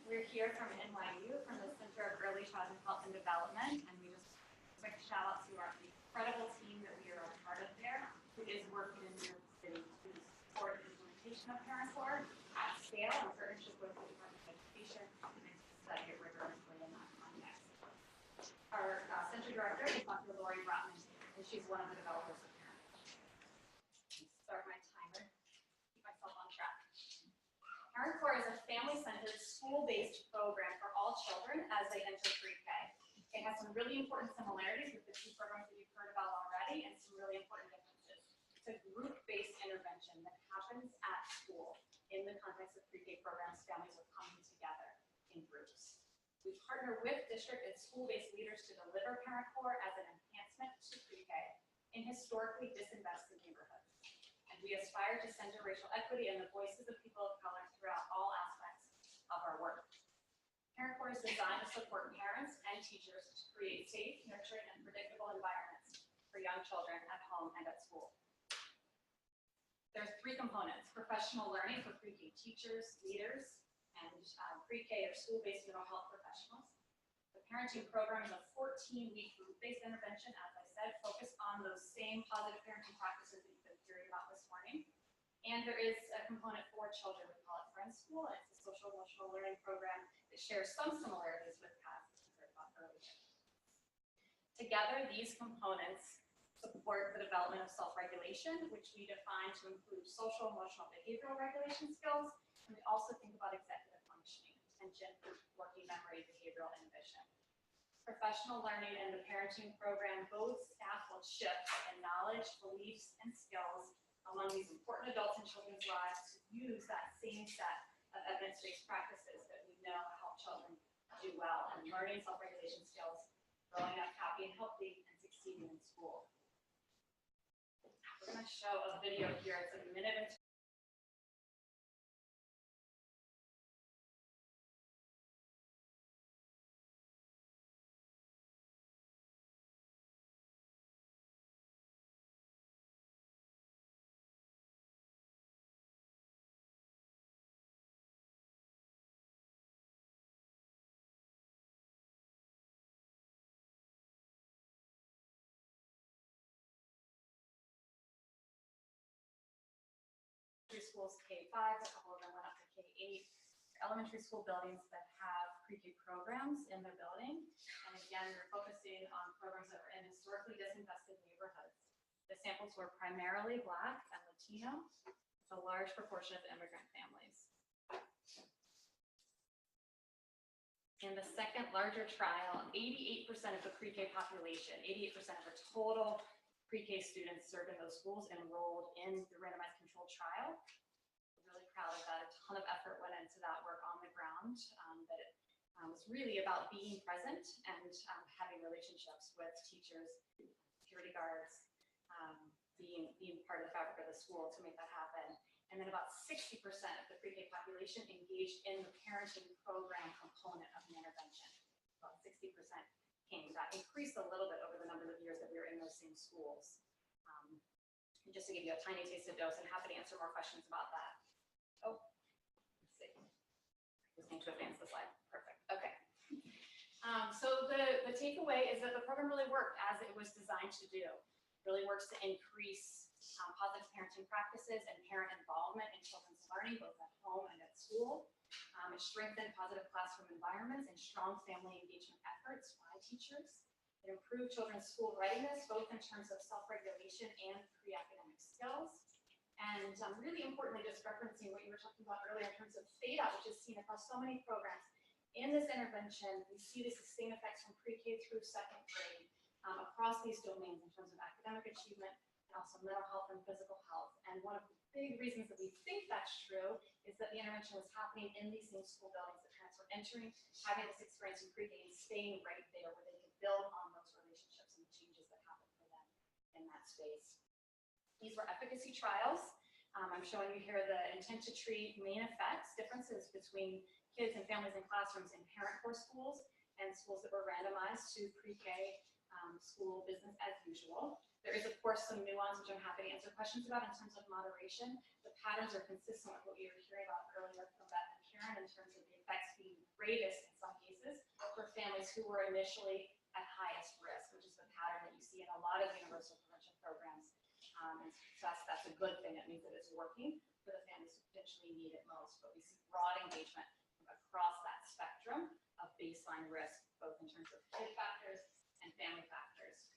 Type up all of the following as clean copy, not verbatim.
We're here from NYU, from the Center of Early Childhood Health and Development, and we just quick shout out to our incredible team that we are a part of there, who is working in New York City to support the implementation of ParentCorps at scale in partnership with the Department of Education and to study it rigorously in that context. Our center director is Dr. Lori Brotman, and she's one of the developers of ParentCorps. Start my timer, keep myself on track. ParentCorps is a family-centered, school-based program for all children as they enter pre-K. It has some really important similarities with the two programs that you've heard about already and some really important differences. It's a group-based intervention that happens at school. In the context of pre-K programs, families are coming together in groups. We partner with district and school-based leaders to deliver ParentCorps as an enhancement to pre-K in historically disinvested neighborhoods. And we aspire to center racial equity and the voices of people of color throughout all aspects of our work. ParentCorps is designed to support parents and teachers to create safe, nurturing, and predictable environments for young children at home and at school. There are three components: professional learning for pre-K teachers, leaders, and pre-K or school-based mental health professionals. The parenting program is a 14-week group-based intervention, as I said, focused on those same positive parenting practices that you've been hearing about this morning. And there is a component for children. We call it Friend School, and it's a social emotional learning program that shares some similarities with PATH that we heard about earlier. Together, these components support the development of self-regulation, which we define to include social, emotional, behavioral regulation skills, and we also think about executive functioning, attention, working memory, behavioral inhibition. Professional learning and the parenting program, both staff will shift in knowledge, beliefs, and skills among these important adults in children's lives to use that same set of evidence-based practices that we know help children do well and learning self-regulation skills, growing up happy and healthy, and succeeding in school. We're going to show a video here. It's a minute and schools K-5, a couple of them went up to K-8, elementary school buildings that have pre-K programs in their building. And again, we're focusing on programs that are in historically disinvested neighborhoods. The samples were primarily Black and Latino, with a large proportion of immigrant families. In the second larger trial, 88% of the pre-K population, 88% of the total pre-K students served in those schools enrolled in the randomized controlled trial. We're really proud of that. A ton of effort went into that work on the ground, but it was really about being present and having relationships with teachers, security guards, being part of the fabric of the school to make that happen. And then about 60% of the pre-K population engaged in the parenting program component of the intervention. About 60% came. That increased a little bit over the number of years that we were in those same schools. And just to give you a tiny taste of dose, and happy to answer more questions about that. Oh, let's see. I just need to advance the slide. Perfect. Okay. So the takeaway is that the program really worked as it was designed to do. It really works to increase positive parenting practices and parent involvement in children's learning, both at home and at school. It strengthened positive classroom environments and strong family engagement efforts by teachers. It improved children's school readiness, both in terms of self-regulation and pre-academic skills. And really importantly, just referencing what you were talking about earlier in terms of theta, which is seen across so many programs. In this intervention, we see the sustained effects from pre-K through second grade across these domains in terms of academic achievement, and also mental health and physical health. And one of the big reasons that we think that's true is that the intervention was happening in these same school buildings that parents were entering, having this experience in pre-K and staying right there where they could build on those relationships and the changes that happened for them in that space. These were efficacy trials. I'm showing you here the intent to treat main effects, differences between kids and families and classrooms in ParentCorps schools and schools that were randomized to pre-K school business as usual. There is, of course, some nuance, which I'm happy to answer questions about in terms of moderation. The patterns are consistent with what we were hearing about earlier from Beth and Karen in terms of the effects being great greatest in some cases for families who were initially at highest risk, which is the pattern that you see in a lot of universal prevention programs. And so that's a good thing. It means that it's working for the families who potentially need it most. But we see broad engagement across that spectrum of baseline risk, both in terms of kid factors and family factors.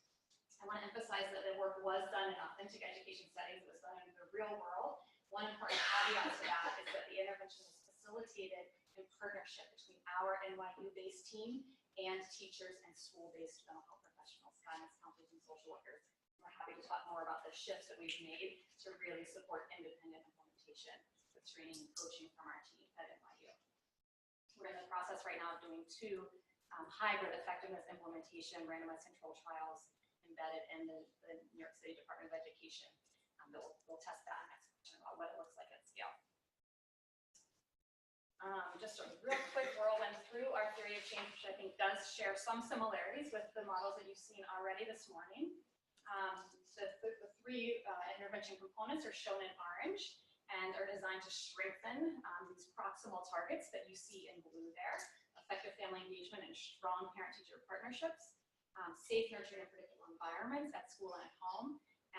I want to emphasize that the work was done in authentic education settings. It was done in the real world. One important caveat to that is that the intervention was facilitated in partnership between our NYU-based team and teachers and school-based mental health professionals, guidance counselors, and social workers. We're happy to talk more about the shifts that we've made to really support independent implementation with training and coaching from our team at NYU. We're in the process right now of doing 2 hybrid effectiveness implementation randomized control trials embedded in the New York City Department of Education. We'll test that next question about what it looks like at scale. Just a real quick whirlwind through our theory of change, which I think does share some similarities with the models that you've seen already this morning. The 3 intervention components are shown in orange and are designed to strengthen these proximal targets that you see in blue there: effective family engagement and strong parent-teacher partnerships, safe, nurturing, and predictable environments at school and at home,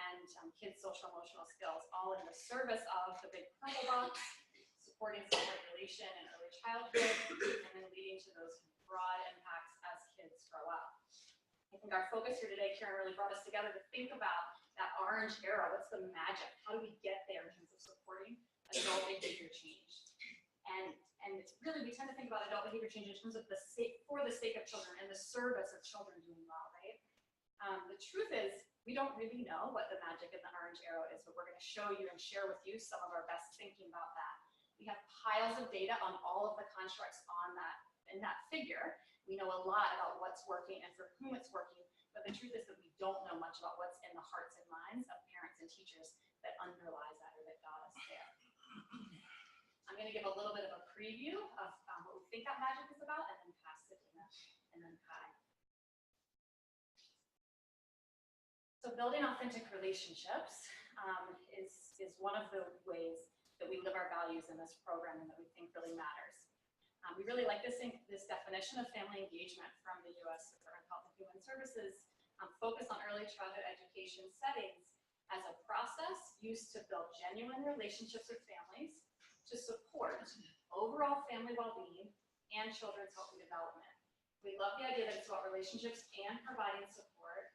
and kids' social emotional skills, all in the service of the big purple box, supporting self-regulation in early childhood, and then leading to those broad impacts as kids grow up. I think our focus here today, Karen, really brought us together to think about that orange arrow. What's the magic? How do we get there in terms of supporting adult behavior change? And it's really, we tend to think about adult behavior change in terms of for the sake of children and the service of children doing well, right? The truth is, we don't really know what the magic in the orange arrow is, but we're going to show you and share with you some of our best thinking about that. We have piles of data on all of the constructs in that figure. We know a lot about what's working and for whom it's working, but the truth is that we don't know much about what's in the hearts and minds of parents and teachers that underlies that or that got us there. I'm going to give a little bit of a preview of what we think that magic is about, and then pass to Dina and then Kai. So building authentic relationships is one of the ways that we live our values in this program and that we think really matters. We really like this definition of family engagement from the U.S. Department of Health and Human Services, focused on early childhood education settings as a process used to build genuine relationships with families to support overall family well-being and children's healthy development. We love the idea that it's about relationships and providing support,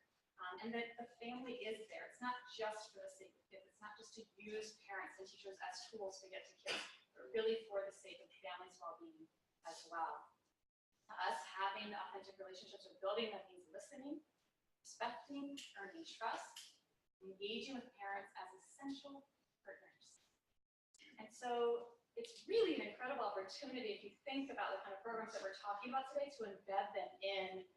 and that the family is there. It's not just for the sake of kids. It's not just to use parents and teachers as tools to get to kids, but really for the sake of families' well-being as well. Us having authentic relationships or building them means listening, respecting, earning trust, engaging with parents as essential partners. And so it's really an incredible opportunity, if you think about the kind of programs that we're talking about today, to embed them in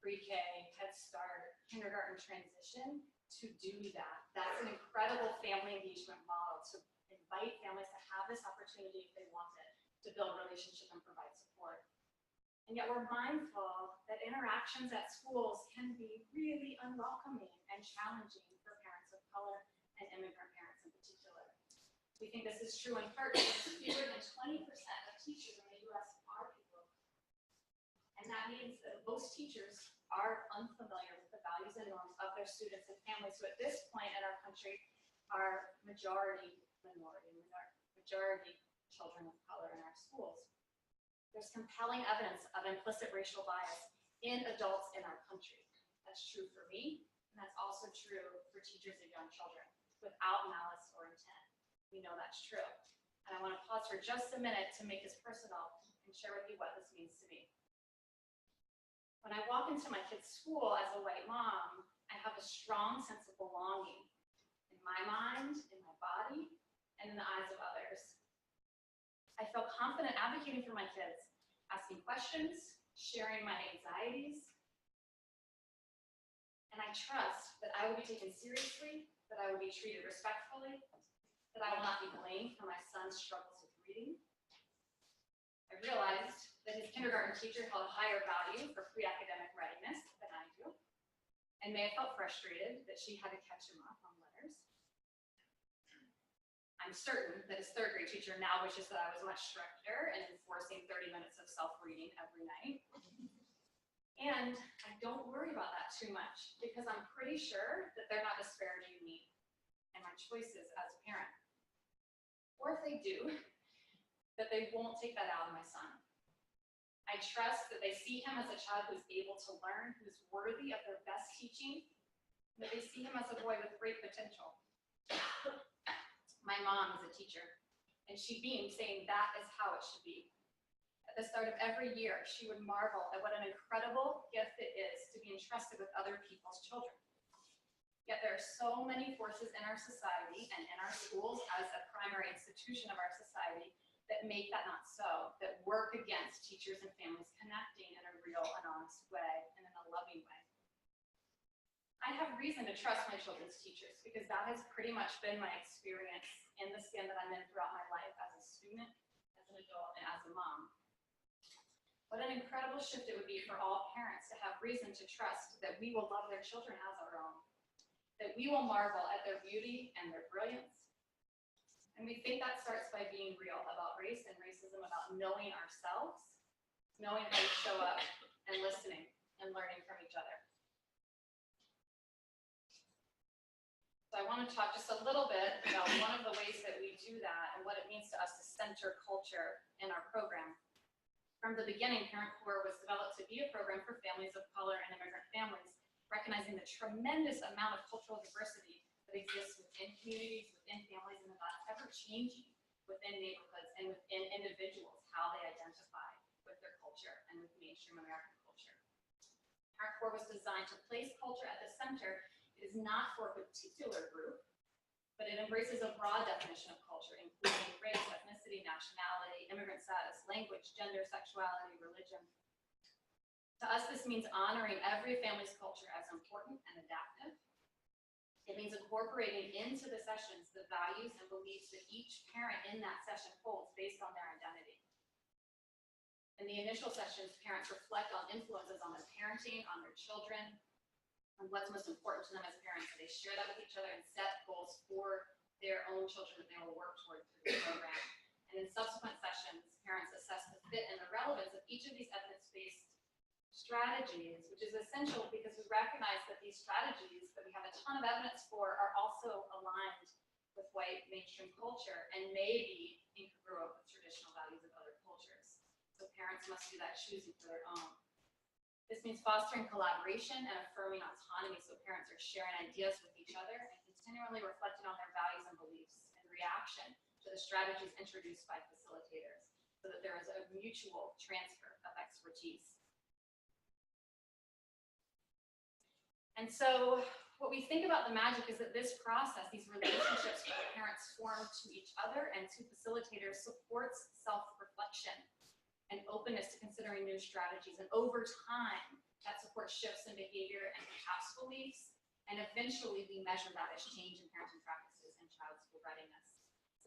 pre-K, Head Start, kindergarten transition, to do that. That's an incredible family engagement model, to invite families to have this opportunity if they want it, to build relationship and provide support. And yet we're mindful that interactions at schools can be really unwelcoming and challenging for parents of color and immigrant parents in particular. We think this is true in part because fewer than 20% of teachers in the U.S. are people of color. And that means that most teachers are unfamiliar with the values and norms of their students and families who at this point in our country are majority children of color in our schools. There's compelling evidence of implicit racial bias in adults in our country. That's true for me, and that's also true for teachers of young children, without malice or intent. We know that's true. And I want to pause for just a minute to make this personal and share with you what this means to me. When I walk into my kid's school as a white mom, I have a strong sense of belonging in my mind, in my body, and in the eyes of others. I feel confident advocating for my kids, asking questions, sharing my anxieties, and I trust that I will be taken seriously, that I will be treated respectfully, that I will not be blamed for my son's struggles with reading. I realized that his kindergarten teacher held a higher value for pre-academic readiness than I do, and may have felt frustrated that she had to catch him up on letters. I'm certain that his third grade teacher now wishes that I was much stricter and enforcing 30 minutes of self-reading every night. And I don't worry about that too much because I'm pretty sure that they're not disparaging me and my choices as a parent. Or if they do, that they won't take that out on my son. I trust that they see him as a child who's able to learn, who's worthy of their best teaching, that they see him as a boy with great potential. My mom is a teacher, and she beamed, saying that is how it should be. At the start of every year, she would marvel at what an incredible gift it is to be entrusted with other people's children. Yet there are so many forces in our society and in our schools as a primary institution of our society that make that not so, that work against teachers and families connecting in a real and honest way and in a loving way. I have reason to trust my children's teachers because that has pretty much been my experience in the skin that I'm in throughout my life as a student, as an adult, and as a mom. What an incredible shift it would be for all parents to have reason to trust that we will love their children as our own, that we will marvel at their beauty and their brilliance. And we think that starts by being real about race and racism, about knowing ourselves, knowing how to show up, and listening and learning from each other. So I want to talk just a little bit about one of the ways that we do that and what it means to us to center culture in our program. From the beginning, ParentCorps was developed to be a program for families of color and immigrant families, recognizing the tremendous amount of cultural diversity that exists within communities, within families, and that's ever changing within neighborhoods and within individuals, how they identify with their culture and with mainstream American culture. ParentCorps was designed to place culture at the center. It is not for a particular group, but it embraces a broad definition of culture, including race, ethnicity, nationality, immigrant status, language, gender, sexuality, religion. To us, this means honoring every family's culture as important and adaptive. It means incorporating into the sessions the values and beliefs that each parent in that session holds based on their identity. In the initial sessions, parents reflect on influences on their parenting, on their children, and what's most important to them as parents. They share that with each other and set goals for their own children that they will work toward through the program. And in subsequent sessions, parents assess the fit and the relevance of each of these evidence-based strategies, which is essential because we recognize that these strategies that we have a ton of evidence for are also aligned with white mainstream culture and may be incongruent with traditional values of other cultures. So parents must do that choosing for their own. This means fostering collaboration and affirming autonomy so parents are sharing ideas with each other and continually reflecting on their values and beliefs in reaction to the strategies introduced by facilitators so that there is a mutual transfer of expertise. And so what we think about the magic is that this process, these relationships that parents form to each other and to facilitators supports self-reflection and openness to considering new strategies. And over time, that supports shifts in behavior and perhaps beliefs. And eventually, we measure that as change in parenting practices and child school readiness.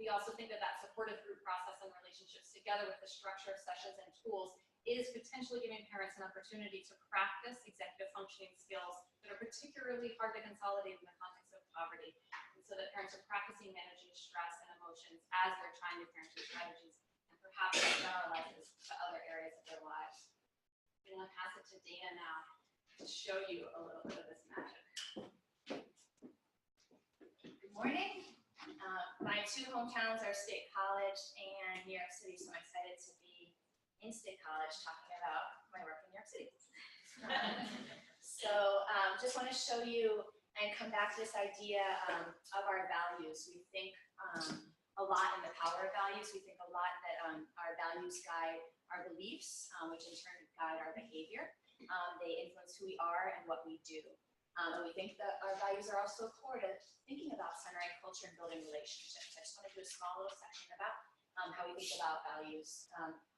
We also think that that supportive group process and relationships together with the structure of sessions and tools is potentially giving parents an opportunity to practice executive functioning skills that are particularly hard to consolidate in the context of poverty. And so that parents are practicing managing stress and emotions as they're trying new parenting strategies, and perhaps generalizes to other areas of their lives. I'm going to pass it to Dana now to show you a little bit of this magic. Good morning. My two hometowns are State College and New York City, so I'm excited to be in State College talking about my work in New York City. Just want to show you and come back to this idea of our values. We think a lot in the power of values. We think a lot that our values guide our beliefs, which in turn guide our behavior. They influence who we are and what we do. And we think that our values are also core to thinking about centering culture and building relationships. I just want to do a small little section about how we think about values.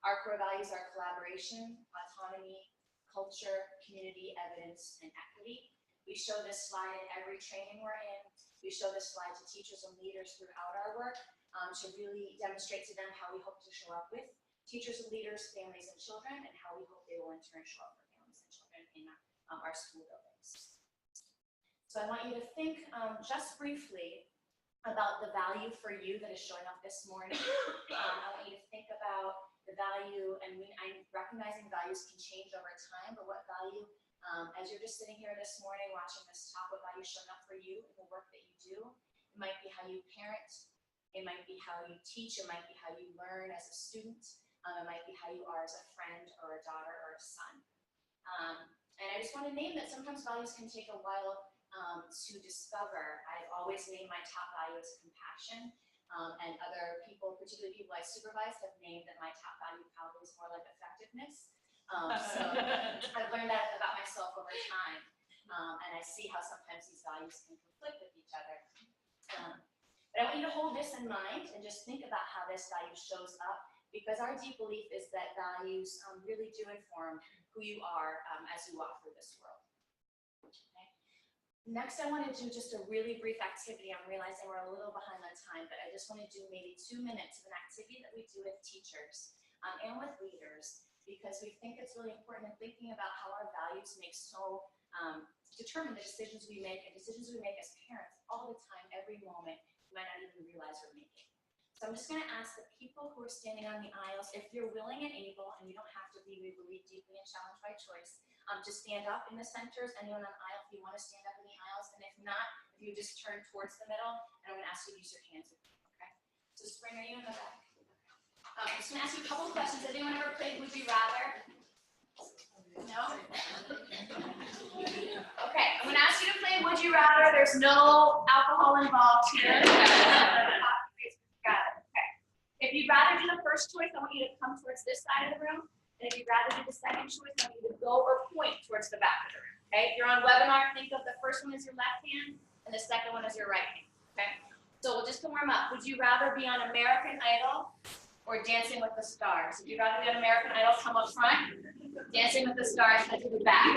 Our core values are collaboration, autonomy, culture, community, evidence, and equity. We show this slide in every training we're in. We show this slide to teachers and leaders throughout our work to really demonstrate to them how we hope to show up with teachers and leaders, families, and children, and how we hope they will in turn show up for families and children in our school buildings. So I want you to think just briefly about the value for you that is showing up this morning. I want you to think about the value, and I'm recognizing values can change over time, but what value, as you're just sitting here this morning watching this talk, what value is showing up for you in the work that you do. It might be how you parent, it might be how you teach, it might be how you learn as a student, it might be how you are as a friend or a daughter or a son. And I just want to name that sometimes values can take a while to discover. I've always named my top value as compassion, and other people, particularly people I supervise, have named that my top value probably is more like effectiveness. So I've learned that about myself over time, and I see how sometimes these values can conflict with each other. But I want you to hold this in mind and just think about how this value shows up, because our deep belief is that values really do inform who you are as you walk through this world. Okay. Next, I want to do just a really brief activity. I'm realizing we're a little behind on time, but I just want to do maybe 2 minutes of an activity that we do with teachers and with leaders, because we think it's really important in thinking about how our values determine the decisions we make, and decisions we make as parents all the time, every moment, you might not even realize we're making. So I'm just going to ask the people who are standing on the aisles, if you're willing and able, and you don't have to be, we believe, deeply and challenged by choice, to stand up in the centers. Anyone on the aisle, if you want to stand up in the aisles, and if not, if you just turn towards the middle, and I'm going to ask you to use your hands with me, okay? So Spring, are you in the back? I'm just going to ask you a couple of questions. Has anyone ever played Would You Rather? No? Okay, I'm going to ask you to play Would You Rather. There's no alcohol involved here. If you'd rather do the first choice, I want you to come towards this side of the room. And if you'd rather do the second choice, I want you to go or point towards the back of the room. Okay? If you're on webinar, think of the first one as your left hand and the second one as your right hand. Okay? So just to warm up, would you rather be on American Idol or Dancing with the Stars? If you'd rather be on American Idol, come up front. Dancing with the Stars, head to the back.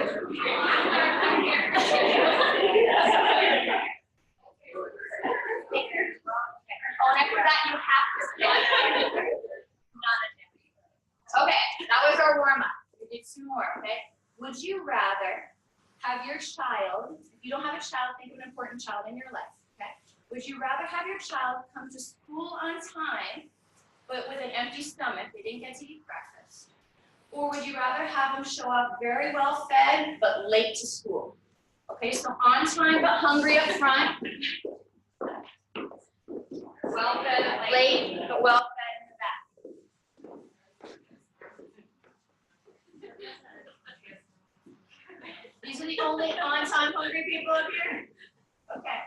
Oh, and after that, you have to stand. Okay, that was our warm-up. We did 2 more, okay? Would you rather have your child, if you don't have a child, think of an important child in your life, okay? Would you rather have your child come to school on time, but with an empty stomach, they didn't get to eat breakfast? Or would you rather have them show up very well fed, but late to school? Okay, so on time, but hungry up front. Well fed, late, but well fed in the back. These are the only on-time hungry people up here? Okay.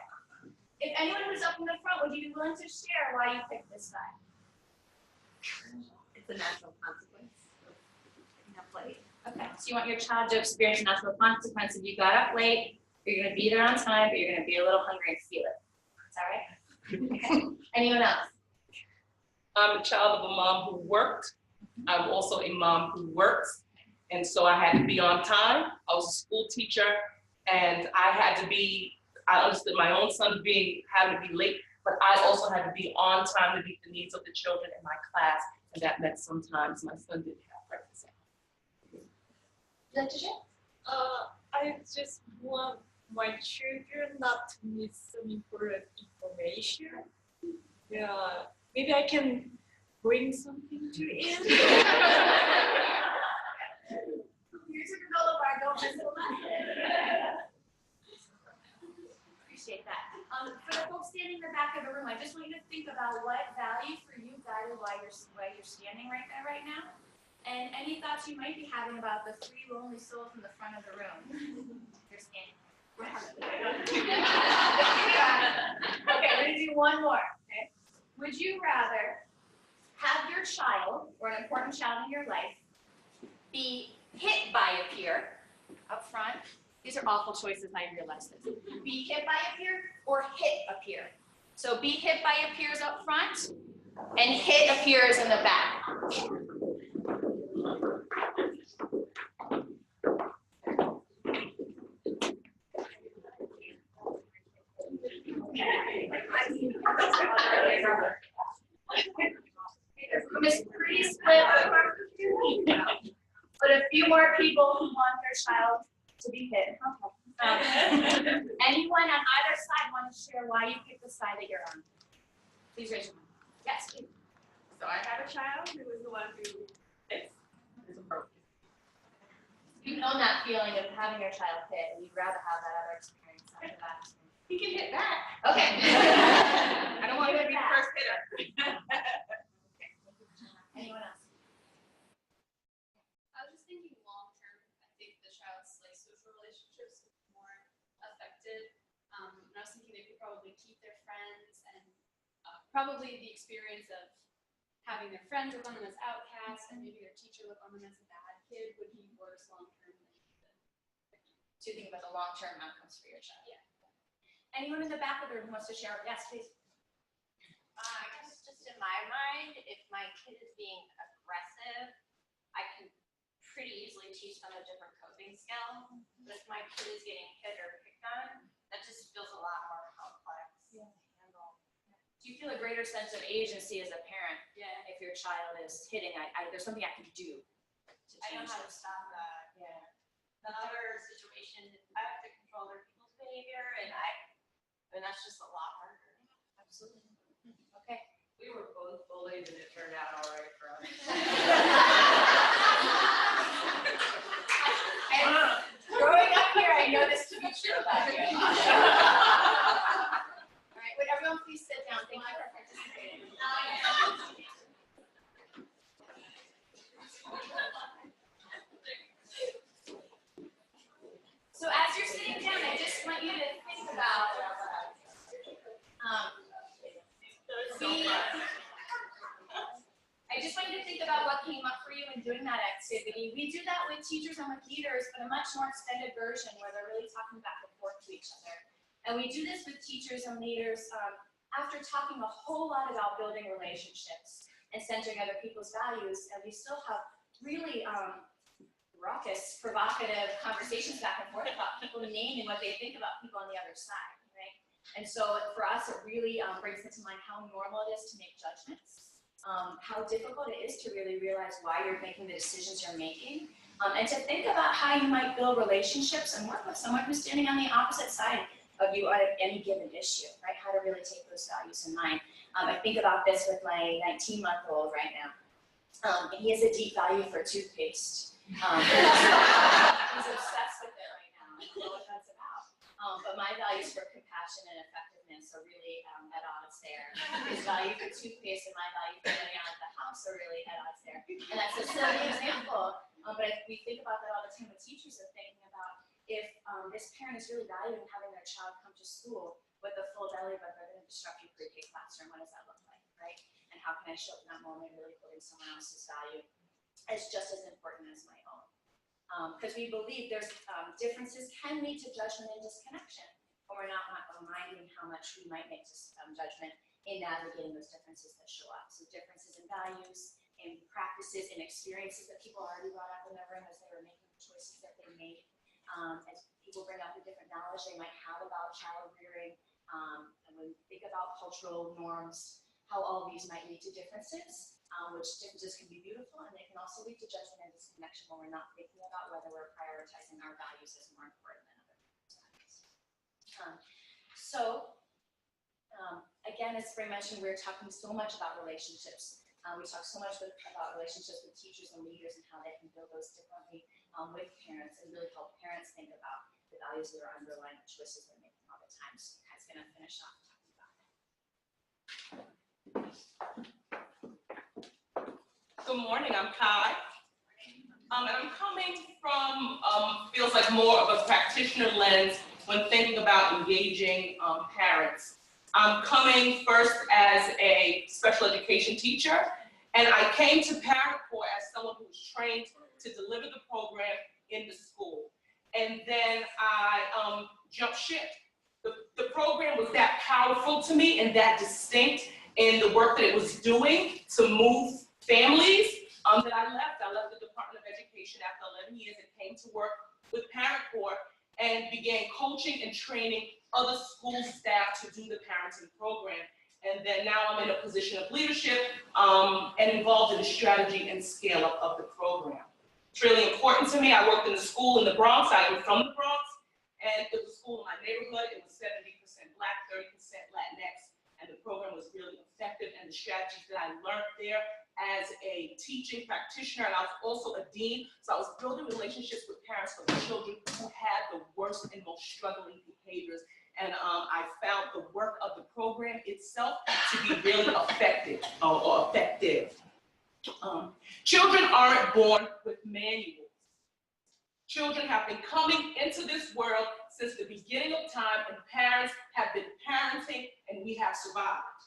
If anyone was up in the front, would you be willing to share why you picked this guy? It's a natural consequence of being up late. Okay, so you want your child to experience a natural consequence. If you got up late, you're going to be there on time, but you're going to be a little hungry and feel it. Is that right? Okay. Anyone else? I'm a child of a mom who worked. I'm also a mom who works. And so I had to be on time. I was a school teacher, and I understood my own son having to be late, but I also had to be on time to meet the needs of the children in my class. And that meant sometimes my son didn't have breakfast. Would you like to share? I just want my children not to miss some important information. Yeah, maybe I can bring something to it. Here's a granola bar, don't miss the lesson. Appreciate that. For the folks standing in the back of the room, I just want you to think about what value for you guided why you're standing right there right now. And any thoughts you might be having about the 3 lonely souls in the front of the room. They're standing. Okay, we're gonna do 1 more. Okay. Would you rather have your child, or an important child in your life, be hit by a peer up front? These are awful choices, I realize this. Be hit by a peer or hit a peer. So be hit by a peers up front and hit a peers in the back. The room is pretty split, but a few more people who want their child to be hit. Okay. Anyone on either side want to share why you picked the side that you're on? Please raise your hand. Yes, please. So I have a child who is the one who hits. You've known that feeling of having your child hit, and you'd rather have that other experience after that. He can hit back. Okay. I don't want him to be the first hitter. Anyone else? I was just thinking long term, I think the child's like social relationships would be more affected. And I was thinking they could probably keep their friends and probably the experience of having their friends look on them as outcasts and maybe their teacher look on them as a bad kid would be worse long term than To think about the long-term outcomes for your child. Yeah. Anyone in the back of the room who wants to share? Yes, please. I guess just in my mind, if my kid is being aggressive, I can pretty easily teach them a different coping skill. But if my kid is getting hit or picked on, that just feels a lot more complex to handle. Do you feel a greater sense of agency as a parent Yeah. if your child is hitting? There's something I can do to I know change how to this. stop that. Yeah. The other situation, I have to control other people's behavior, and that's just a lot harder. Absolutely. Okay. We were both bullied and it turned out all right for us. Growing up here, I know this to be true about you. All right, would everyone please sit down? Thank you for participating. So as you're sitting down, I just want you to think about I just want you to think about what came up for you in doing that activity. We do that with teachers and with leaders, but a much more extended version where they're really talking back and forth to each other. And we do this with teachers and leaders after talking a whole lot about building relationships and centering other people's values, and we still have really raucous, provocative conversations back and forth about people naming what they think about people on the other side, right? And so for us, it really brings into mind how normal it is to make judgments, how difficult it is to really realize why you're making the decisions you're making, and to think about how you might build relationships and work with someone who's standing on the opposite side of you on any given issue, right? How to really take those values in mind. I think about this with my 19-month-old right now. And he has a deep value for toothpaste. He's obsessed with it right now. I don't know what that's about. But my values for compassion and effectiveness are really at odds there. His value for toothpaste and my value for getting out of the house are really at odds there. And that's a silly example. But we think about that all the time with teachers and thinking about if this parent is really valuing having their child come to school with a full belly, but they're going to disrupt your pre-K classroom, what does that look like, right? And how can I show up in that moment really putting someone else's value as just as important as my own? Because we believe there's differences can lead to judgment and disconnection when we're not minding how much we might make judgment in navigating those differences that show up. So differences in values, in practices, in experiences that people already brought up in their room as they were making the choices that they made. As people bring up the different knowledge they might have about child rearing, and when we think about cultural norms, how all of these might lead to differences, which differences can be beautiful, and they can also lead to judgment and disconnection when we're not thinking about whether we're prioritizing our values as more important than other people's values. Again, as Spring mentioned, we're talking so much about relationships. We talk so much about relationships with teachers and leaders and how they can build those differently with parents and really help parents think about the values that are underlying the choices they're making all the time. So Kat's going to finish off talking about that. Good morning, I'm Kai. And I'm coming from, feels like more of a practitioner lens when thinking about engaging parents. I'm coming first as a special education teacher, and I came to ParentCorps as someone who was trained to deliver the program in the school. And then I jumped ship. The program was that powerful to me and that distinct in the work that it was doing to move families that I left. I left the Department of Education after 11 years and came to work with ParentCorps and began coaching and training other school staff to do the parenting program. And then now I'm in a position of leadership and involved in the strategy and scale up of the program. It's really important to me. I worked in the school in the Bronx. I'm from the Bronx. And it was a school in my neighborhood. It was 70% Black, 30% Latinx. And the program was really effective, and the strategies that I learned there as a teaching practitioner, and I was also a dean, so I was building relationships with parents of children who had the worst and most struggling behaviors. And I found the work of the program itself to be really effective. Children aren't born with manuals. Children have been coming into this world since the beginning of time, and parents have been parenting, and we have survived.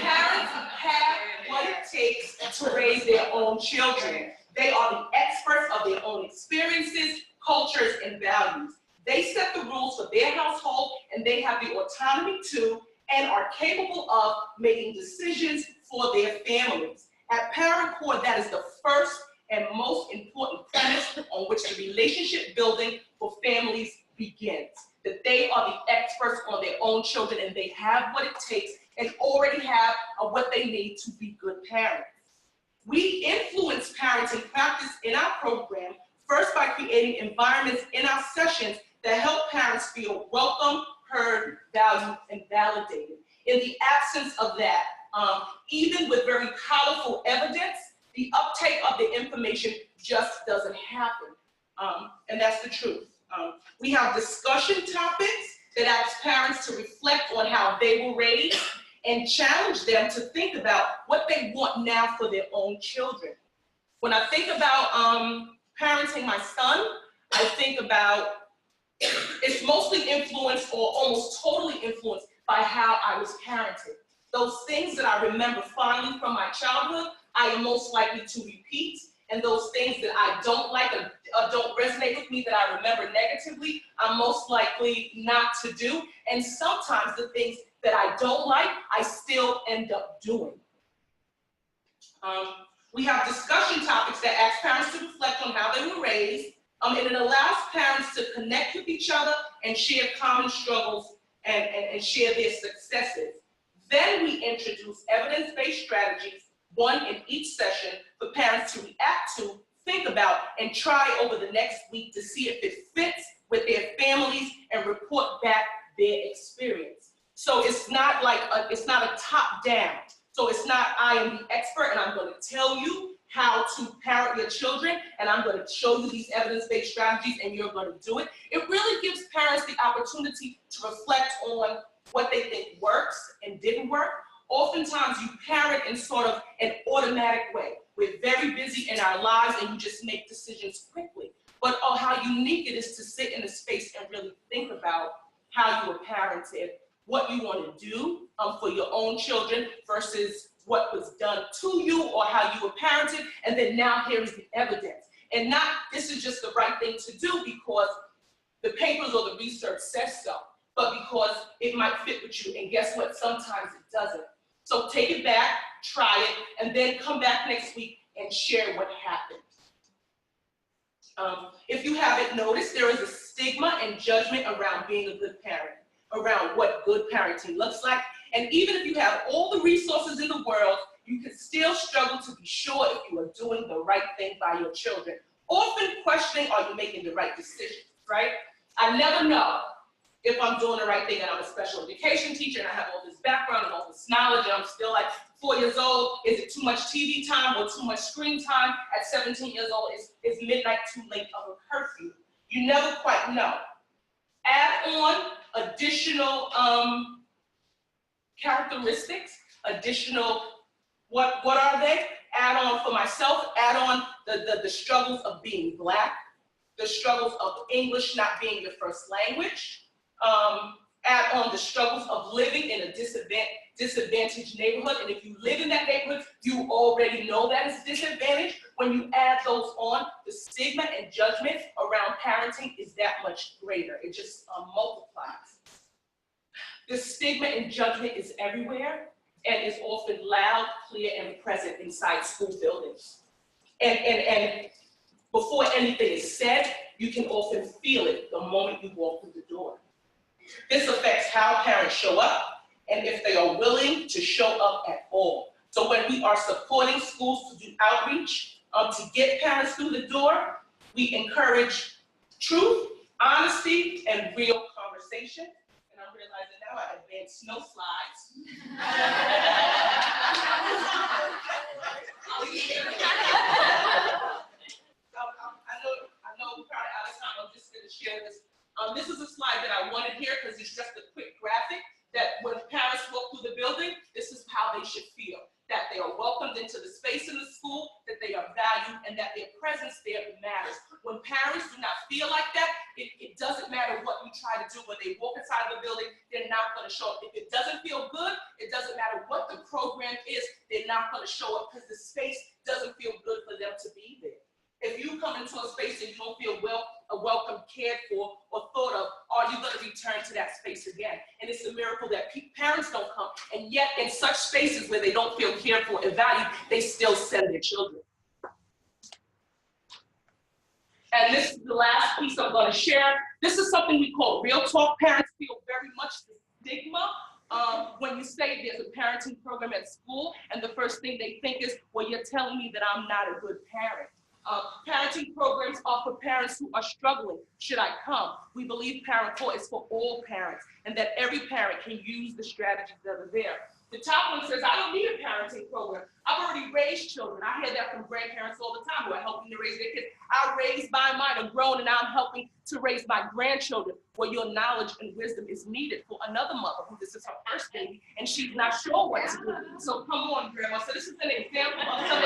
Parents have what it takes to raise their own children. They are the experts of their own experiences, cultures, and values. They set the rules for their household, and they have the autonomy to and are capable of making decisions for their families. At ParentCorps, that is the first and most important premise on which the relationship building for families begins. That they are the experts on their own children, and they have what it takes and already have what they need to be good parents. We influence parenting practice in our program first by creating environments in our sessions that help parents feel welcome, heard, valued, and validated. In the absence of that, even with very powerful evidence, the uptake of the information just doesn't happen. And that's the truth. We have discussion topics that ask parents to reflect on how they were raised and challenge them to think about what they want now for their own children. When I think about parenting my son, I think about it's mostly influenced or almost totally influenced by how I was parented. Those things that I remember fondly from my childhood, I am most likely to repeat, and those things that I don't like or don't resonate with me that I remember negatively, I'm most likely not to do. And sometimes the things that I don't like, I still end up doing. We have discussion topics that ask parents to reflect on how they were raised, and it allows parents to connect with each other and share common struggles and share their successes. Then we introduce evidence-based strategies, one in each session, for parents to react to, think about, and try over the next week to see if it fits with their families and report back their experience. So it's not like it's not a top-down. So it's not I am the expert and I'm going to tell you how to parent your children and I'm going to show you these evidence-based strategies and you're going to do it. It really gives parents the opportunity to reflect on what they think works and didn't work. Oftentimes you parent in sort of an automatic way. We're very busy in our lives and you just make decisions quickly. But how unique it is to sit in a space and really think about how you were parented, what you want to do for your own children versus what was done to you or how you were parented, and then now here is the evidence. And not this is just the right thing to do because the papers or the research says so, but because it might fit with you, and guess what? Sometimes it doesn't. So take it back, try it, and then come back next week and share what happened. If you haven't noticed, there is a stigma and judgment around being a good parent, around what good parenting looks like. And even if you have all the resources in the world, you can still struggle to be sure if you are doing the right thing by your children. Often questioning, are you making the right decisions, right? I never know if I'm doing the right thing, and I'm a special education teacher and I have all this background and all this knowledge, and I'm still like 4 years old. Is it too much TV time or too much screen time? At 17 years old, is midnight too late of a curfew? You never quite know. Add on additional characteristics, additional, what are they? Add on for myself, add on the struggles of being Black, the struggles of English not being your first language, add on the struggles of living in a disadvantaged neighborhood. And if you live in that neighborhood, you already know that it's disadvantaged. When you add those on, the stigma and judgment around parenting is that much greater. It just multiplies. The stigma and judgment is everywhere and is often loud, clear, and present inside school buildings. And before anything is said, you can often feel it the moment you walk through the door. This affects how parents show up and if they are willing to show up at all. So when we are supporting schools to do outreach, to get parents through the door, we encourage truth, honesty and real conversation. And I'm realizing now I advanced snow slides. I know we're probably out of time. I'm just going to share this. This is a slide that I wanted here because it's just a quick graphic that when parents walk through the building, this is how they should feel. That they are welcomed into the space in the school, that they are valued, and that their presence there matters. When parents do not feel like that, it doesn't matter what you try to do. When they walk inside of the building, they're not going to show up. If it doesn't feel good, it doesn't matter what the program is, they're not going to show up because the space doesn't feel good for them to be there. If you come into a space and you don't feel welcome, cared for, or thought of, are you going to return to that space again? And it's a miracle that parents don't come, and yet in such spaces where they don't feel cared for and valued, they still send their children. And this is the last piece I'm going to share. This is something we call real talk. Parents feel very much the stigma when you say there's a parenting program at school, and the first thing they think is, well, you're telling me that I'm not a good parent. Parenting programs are for parents who are struggling. Should I come? We believe ParentCorps is for all parents, and that every parent can use the strategies that are there. The top one says, I don't need a parenting program. I've already raised children. I hear that from grandparents all the time who are helping to raise their kids. I raised by mine, I'm grown, and now I'm helping to raise my grandchildren. Well, your knowledge and wisdom is needed for another mother who this is her first baby, and she's not sure what to do. So come on, Grandma. So this is an example of some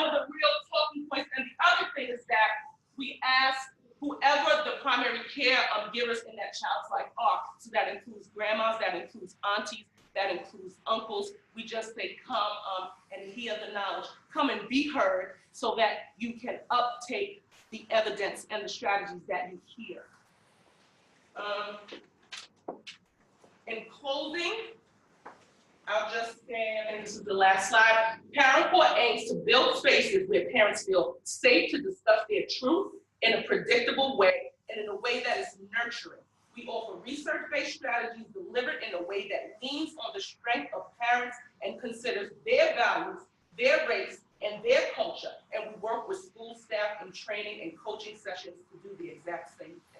of the real talking points. And the other thing is that we ask whoever the primary care givers in that child's life are. So that includes grandmas, that includes aunties, that includes uncles. We just say, come and hear the knowledge. Come and be heard so that you can uptake the evidence and the strategies that you hear. In closing, I'll just say, and this is the last slide, ParentCorps aims to build spaces where parents feel safe to discuss their truth in a predictable way and in a way that is nurturing. We offer research-based strategies delivered in a way that leans on the strength of parents and considers their values, their race, and their culture. And we work with school staff in training and coaching sessions to do the exact same thing.